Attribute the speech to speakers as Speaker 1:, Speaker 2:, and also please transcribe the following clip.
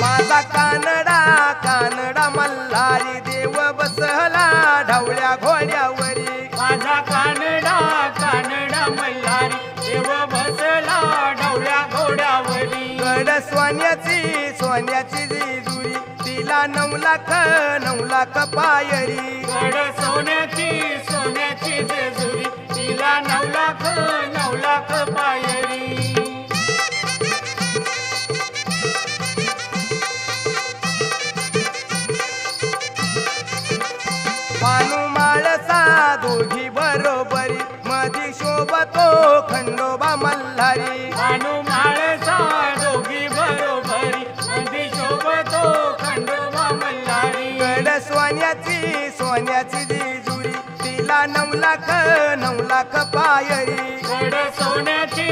Speaker 1: माझा कानडा कानडा मल्हारी देव बसला ढवळ्या घोड्यावरी
Speaker 2: माझा कानडा कानडा मल्हारी देव बसला ढवळ्या घोड्यावरी
Speaker 1: गड सोन्याची जेजुरी तिला 9 लाख पायरी
Speaker 2: गड सोन्याची जेजुरी तिला 9 लाख पायरी
Speaker 1: पानुमाळचा दोघी बरोबरी मधी शोभतो खंडोबा मल्हारी
Speaker 2: पानुमाळचा दोघी बरोबरी मधी शोभतो खंडोबा मल्हारी
Speaker 1: गड सोन्याची जेजुरी तिला 9 लाख पायरी
Speaker 2: गड सोन्याची